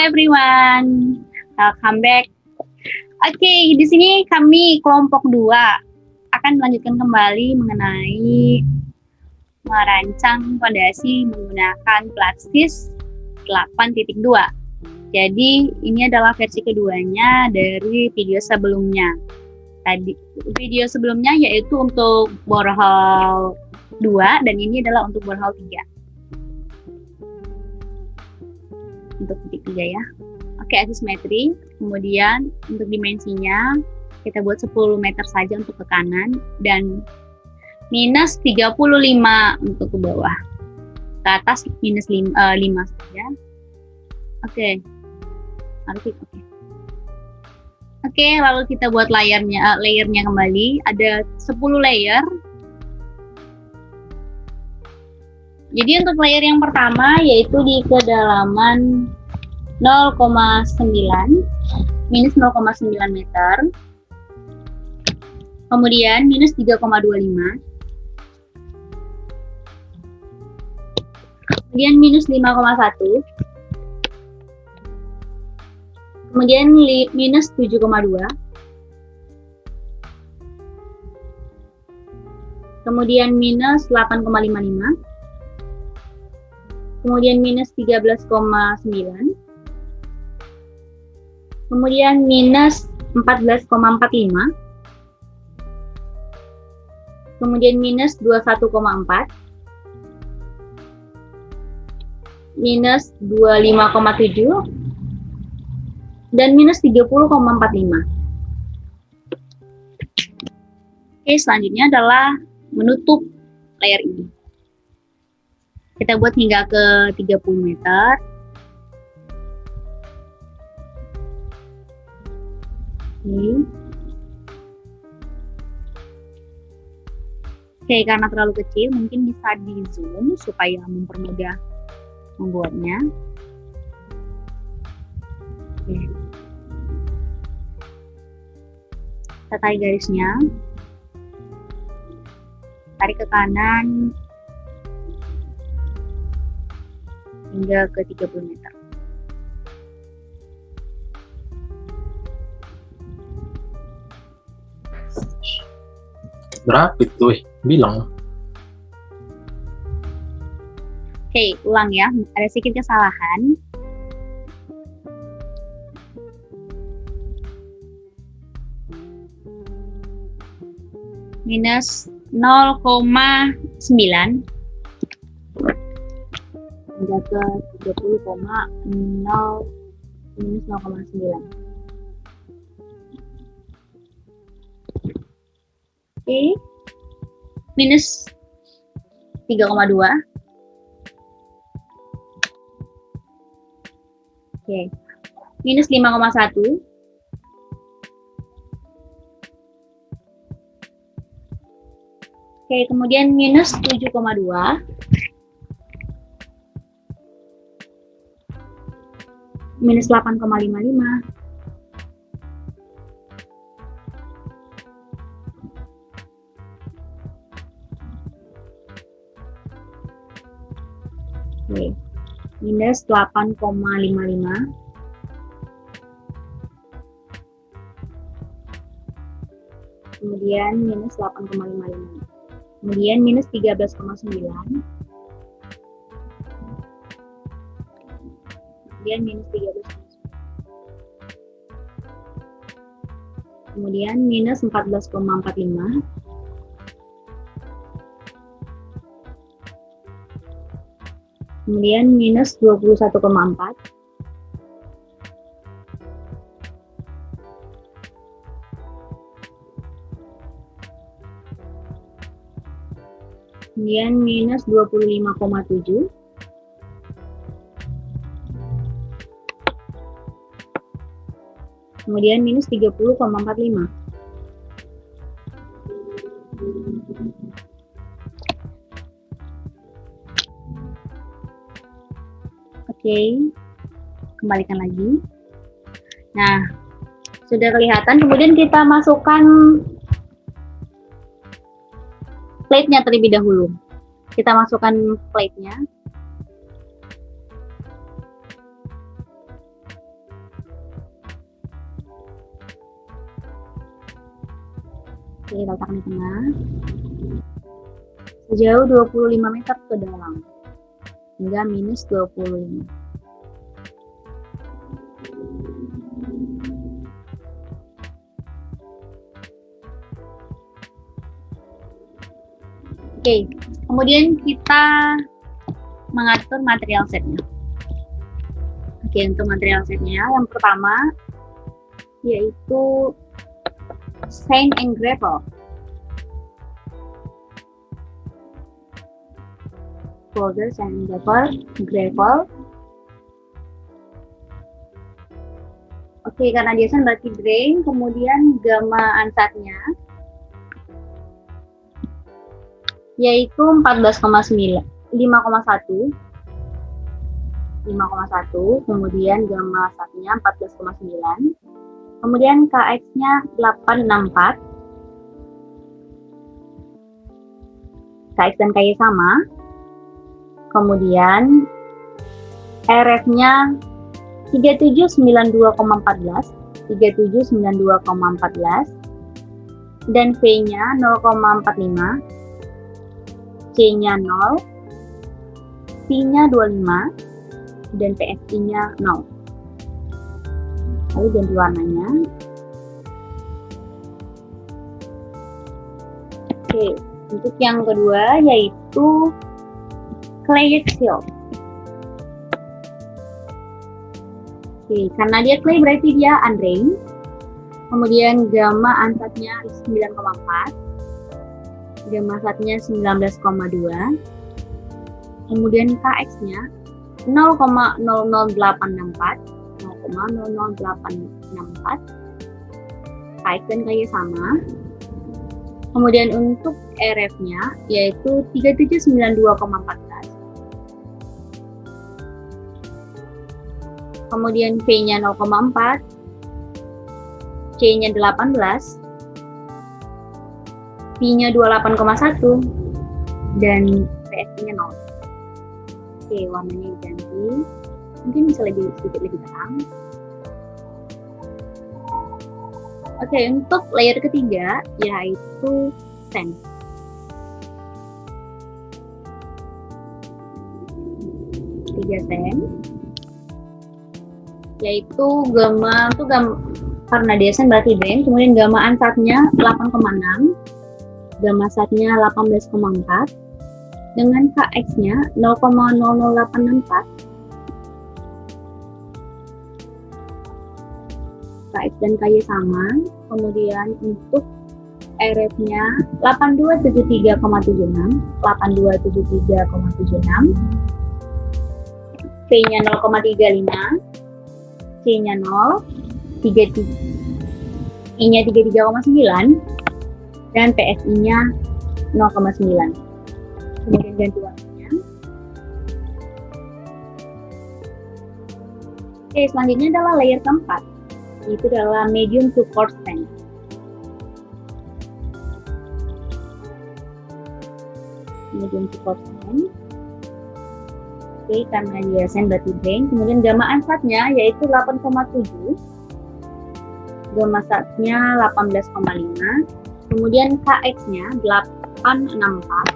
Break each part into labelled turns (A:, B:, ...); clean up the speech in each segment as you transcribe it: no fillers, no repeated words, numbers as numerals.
A: everyone, welcome back. Oke, di sini kami kelompok 2 akan melanjutkan kembali mengenai merancang fondasi menggunakan Platskis 8.2. Jadi ini adalah versi keduanya dari video sebelumnya. Tadi video sebelumnya yaitu untuk borehole 2 dan ini adalah untuk borehole 3. Untuk titik 3 ya. Oke, asimetri. Kemudian untuk dimensinya kita buat 10 meter saja untuk ke kanan dan minus 35 untuk ke bawah. Ke atas minus 5 saja. Oke. Oke, lalu kita buat layernya kembali. Ada 10 layer. Jadi untuk layer yang pertama yaitu di kedalaman 0,9 minus 0,9 meter. Kemudian minus 3,25. Kemudian minus 5,1. Kemudian minus 7,2. Kemudian minus 8,55. Kemudian minus 13,9, kemudian minus 14,45, kemudian minus 21,4, minus 25,7, dan minus 30,45. Oke, selanjutnya adalah menutup layer ini. Kita buat hingga ke 30 meter. Oke, karena terlalu kecil mungkin bisa di zoom supaya mempermudah membuatnya. Oke. Kita tarik garisnya. Tarik ke kanan hingga ke 30 meter.
B: Berapa itu? Bilang.
A: Oke, ulang ya. Ada sedikit kesalahan. Minus 0,9 hingga ke 30,0 minus 0,9. Oke. Minus 3,2. Oke. Minus 5,1. Oke, kemudian minus 7,2. Minus 8,55. Oke. Minus 8,55. Kemudian minus 8,55. Kemudian minus 13,9. Kemudian minus 13. Kemudian minus 14,45. Kemudian minus 21,4. Kemudian minus 25,7. Kemudian minus 30,45. Oke, kembalikan lagi. Nah, sudah kelihatan. Kemudian kita masukkan plate-nya terlebih dahulu. Kita masukkan plate-nya. Oke, letakkan di tengah. Sejauh 25 meter ke dalam. Hingga minus 25. Oke, kemudian kita mengatur material setnya. Oke, untuk material setnya yang pertama yaitu sand and gravel. Folder sand and gravel. Oke, karena dia sand berarti grain, kemudian gamma ansatnya yaitu 14,9 5,1, kemudian gamma ansatnya 14,9, kemudian KX-nya 864, KX dan KY sama, kemudian RF-nya 3792,14, dan V-nya 0,45, C-nya 0, P-nya 25, dan PSI-nya 0. Lalu ganti warnanya. Oke, untuk yang kedua yaitu clay seal. Oke, karena dia clay berarti dia undrained. Kemudian gamma ansatnya 9,4, gamma ansatnya 19,2, kemudian KX-nya 0,00864, KX dan KY sama. Kemudian untuk RF-nya yaitu 3792,14. Kemudian V-nya 0,4, C-nya 18, P-nya 28,1, dan PSI-nya 0. Oke, warnanya diganti. Mungkin bisa sedikit lebih terang. Oke, untuk layer ketiga yaitu sand. Sand yaitu gamma itu karena dia sand berarti band, kemudian gamma ansatnya 8,6, gamma ansatnya 18,4, dengan KX-nya 0,00864, KX dan KY sama. Kemudian untuk RF-nya 8273,76, V-nya 0,35, C-nya 0, I-nya 33,9, dan PSI-nya 0,9. Kemudian ganti warnanya. Oke, selanjutnya adalah layer keempat, yaitu adalah medium to coarse sand. Medium to coarse sand. Oke, karena dia sand berarti grain. Kemudian gamma ansatnya yaitu 8,7, gamma ansatnya 18,5, kemudian KX-nya 864,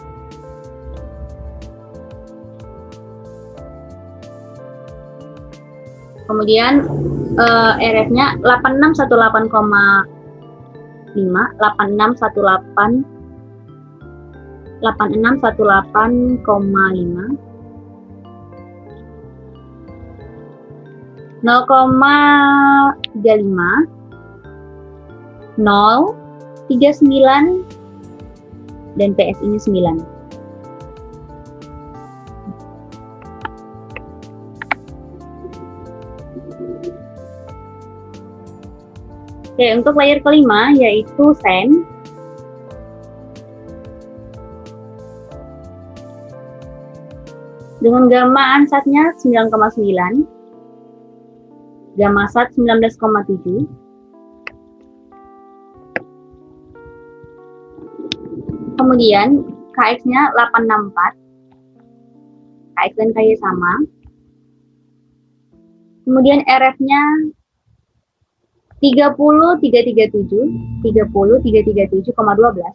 A: kemudian RF-nya 8618,5, 8618,5, 0,35, 0, 39, dan PSI-nya 9. Oke, untuk layer kelima yaitu sand. Dengan gamma ansatnya 9,9, gamma ansat 19,7, kemudian KX-nya 864, KX dan KY sama, kemudian RF-nya 30,337,12.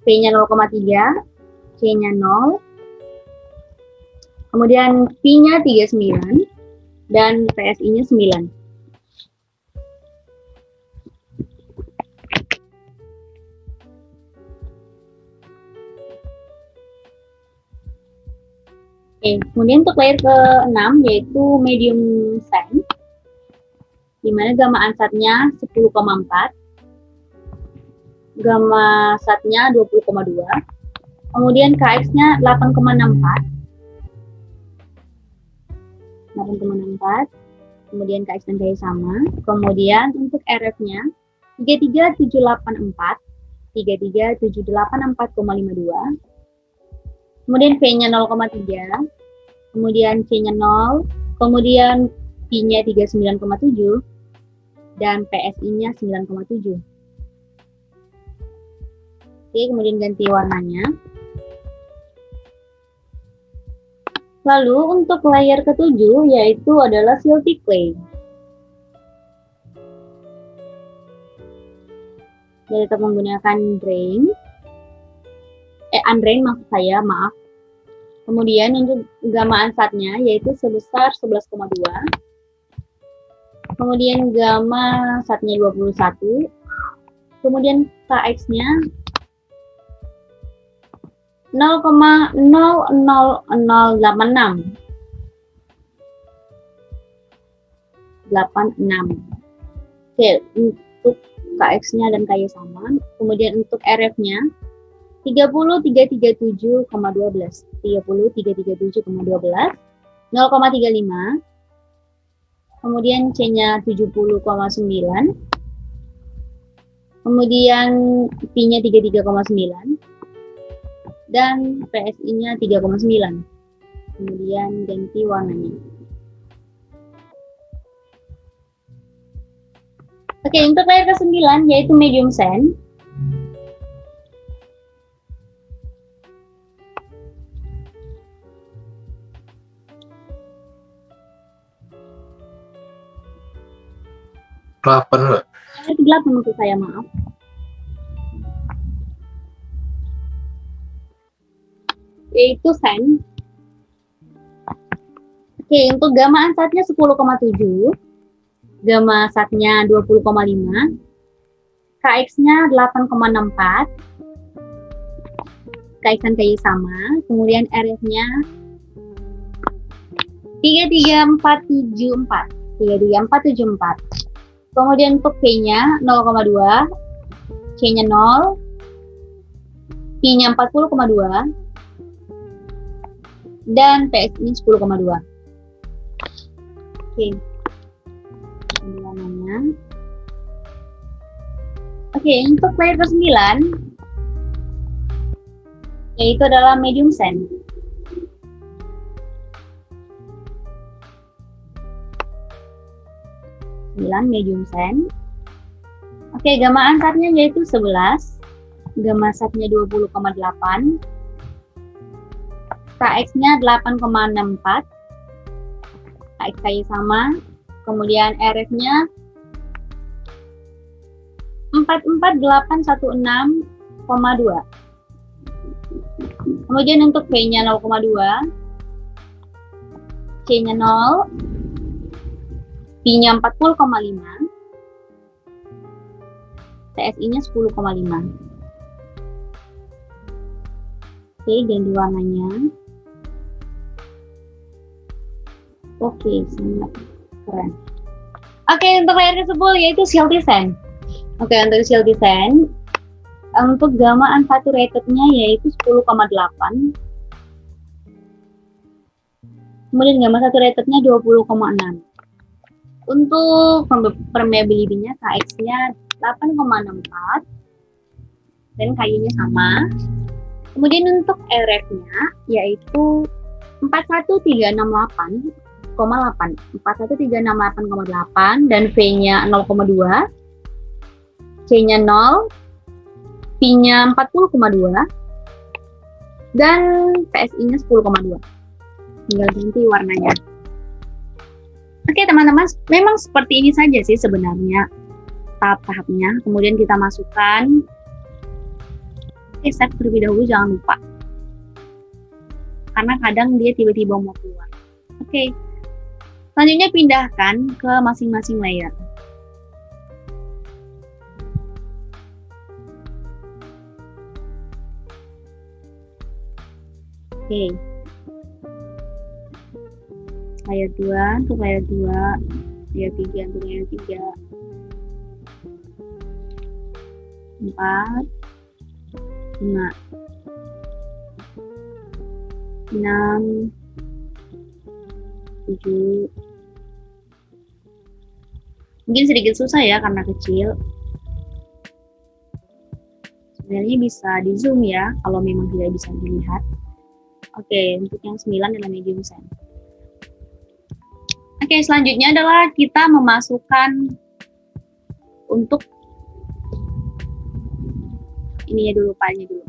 A: P-nya 0,3, C-nya 0, kemudian Pi-nya 39, dan PSI-nya 9. Oke, kemudian untuk layer ke-6 yaitu medium sand, di mana gamma ansatnya 10,4, gamma satnya 20,2, kemudian KX-nya 8,64, kemudian KX dan KY sama, kemudian untuk RF-nya 33784, 33784,52, kemudian V-nya 0,3, kemudian C-nya 0, kemudian Pi-nya 39,7, dan PSI-nya 9,7. Oke, kemudian ganti warnanya. Lalu untuk layer ke-7 yaitu adalah silty clay. Jadi kita menggunakan undrain maksud saya, maaf. Kemudian untuk gamma ansatnya yaitu sebesar 11,2. Kemudian gamma satnya 21. Kemudian KX-nya 0,00086. Oke, untuk KX-nya dan KY sama. Kemudian untuk RF-nya 30,337,12, 30,337,12, 0,35, kemudian C-nya 70,9, kemudian Pi-nya 33,9, dan PSI-nya 3,9. Kemudian ganti warnanya. Oke, untuk layer ke-9 yaitu medium sand.
B: Delapan,
A: Itu 8 maksud saya, maaf. Yaitu sand. Oke, untuk gamma ansatnya 10,7, gamma satnya 20,5, KX-nya 8,64, KX dan KY sama, kemudian RF-nya 33474, 33474. Kemudian untuk P-nya 0,2, C-nya 0, Pi-nya 40,2, dan PSI-nya 10,2. Oke. Warnanya. Oke, untuk layer ke-9 yaitu adalah medium sand. Medium sand. Oke, gamma ansatnya yaitu 11, gamma satnya 20,8, KX-nya 8,64, KX sama, kemudian RF-nya 44816,2. Kemudian untuk P-nya 0,2, C-nya 0, Pi-nya 40,5, PSI-nya 10,5. Oke, ganti warnanya. Oke, sangat keren. Oke, untuk layer ke-10 yaitu silty sand. Oke, untuk silty sand, untuk gamma unsaturated-nya yaitu 10,8. Kemudian gamma saturated-nya 20,6. Untuk permeability-nya KX-nya 8,64 dan KY-nya sama. Kemudian untuk RF-nya yaitu 41368,8, 41368,8, dan V-nya 0,2, C-nya 0, Pi-nya 40,2, dan PSI-nya 10,2. Tinggal ganti warnanya. Oke teman-teman, memang seperti ini saja sih sebenarnya tahap-tahapnya. Kemudian kita masukkan, save terlebih dahulu, jangan lupa. Karena kadang dia tiba-tiba mau keluar. Oke, selanjutnya pindahkan ke masing-masing layer. Oke. Layer 2 untuk layer 2, layer 3 untuk layer 3, 4, 5, 6, 7. Mungkin sedikit susah ya karena kecil. Sebenarnya bisa di zoom ya kalau memang tidak bisa dilihat. Oke, untuk yang 9 adalah medium size. Oke, selanjutnya adalah kita memasukkan untuk ininya dulu, filenya dulu.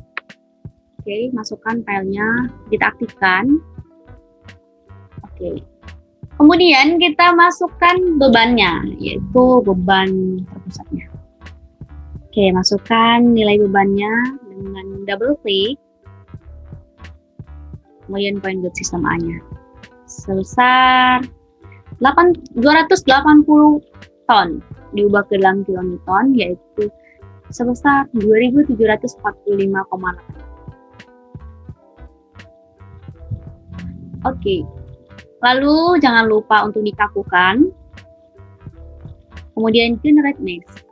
A: Oke, masukkan filenya, kita aktifkan. Oke. Kemudian kita masukkan bebannya, yaitu beban terpusatnya. Oke, masukkan nilai bebannya dengan double klik. Kemudian point good system A-nya. Sebesar 280 ton, diubah ke dalam kilonewton, yaitu sebesar 2745,8. Oke, lalu jangan lupa untuk dikakukan, kemudian generate next.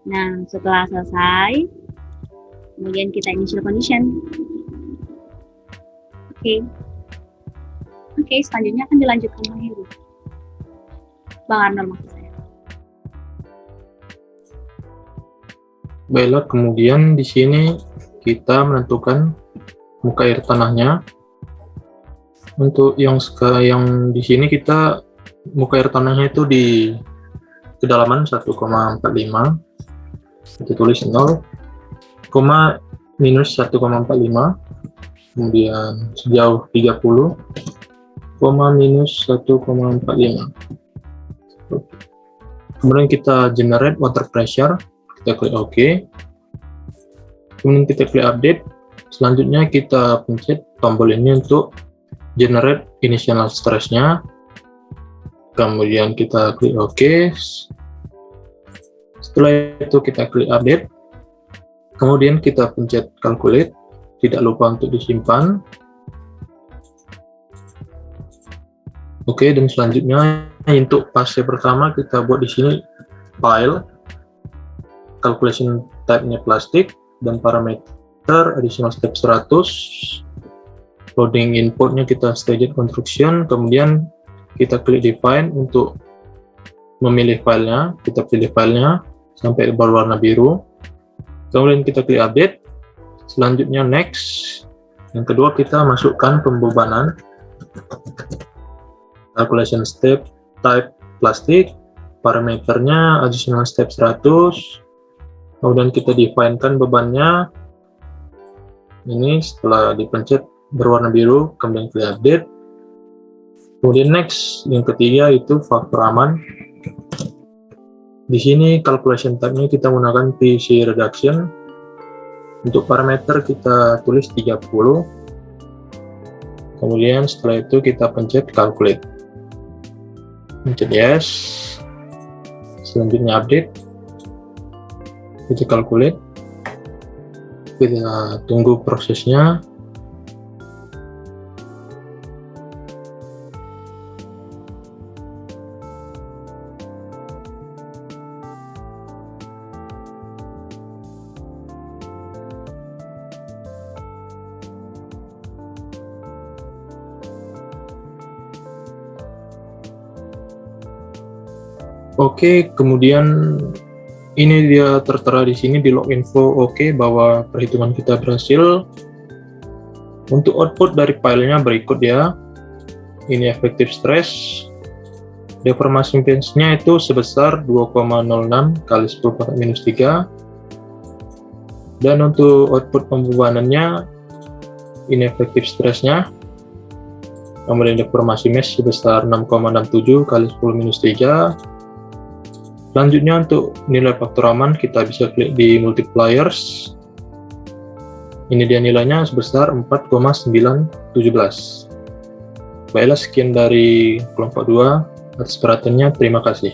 A: Nah, setelah selesai, kemudian kita initial condition. Oke, selanjutnya akan dilanjutkan Bang Heru. Bang Arnold maksud saya.
B: Baiklah, kemudian di sini kita menentukan muka air tanahnya. Untuk yang di sini kita muka air tanahnya itu di kedalaman 1,45. Kita tulis 0, minus 1,45. Kemudian sejauh 30, minus 1,45. Kemudian kita generate water pressure, kita klik OK. Kemudian kita klik update. Selanjutnya kita pencet tombol ini untuk generate initial stress-nya. Kemudian kita klik OK. Setelah itu kita klik update. Kemudian kita pencet calculate. Tidak lupa untuk disimpan. Oke, dan selanjutnya untuk fase pertama kita buat di sini file, calculation type-nya plastik, dan parameter additional step 100. Loading inputnya kita staged construction, kemudian kita klik define untuk memilih filenya. Kita pilih filenya sampai berwarna biru. Kemudian kita klik update. Selanjutnya next. Yang kedua kita masukkan pembebanan, calculation step type plastik, parameternya additional step 100. Kemudian kita definekan bebannya. Ini setelah dipencet berwarna biru, kemudian klik update. Kemudian next, yang ketiga itu faktor aman. Di sini calculation type-nya kita menggunakan PC reduction. Untuk parameter kita tulis 30. Kemudian setelah itu kita pencet calculate. Pencet yes. Selanjutnya update. Kita calculate. Kita tunggu prosesnya. Oke, kemudian ini dia tertera di sini di log info bahwa perhitungan kita berhasil. Untuk output dari filenya berikut ya. Ini efektif stress. Deformasi impedance-nya itu sebesar 2,06 kali 10⁻⁻3. Dan untuk output pembebanannya ini efektif stress-nya kemudian deformasi mesh sebesar 6,67 kali 10 minus 3. Selanjutnya untuk nilai faktor aman kita bisa klik di multipliers. Ini dia nilainya sebesar 4,917. Baiklah, sekian dari kelompok 2. Atas perhatiannya terima kasih.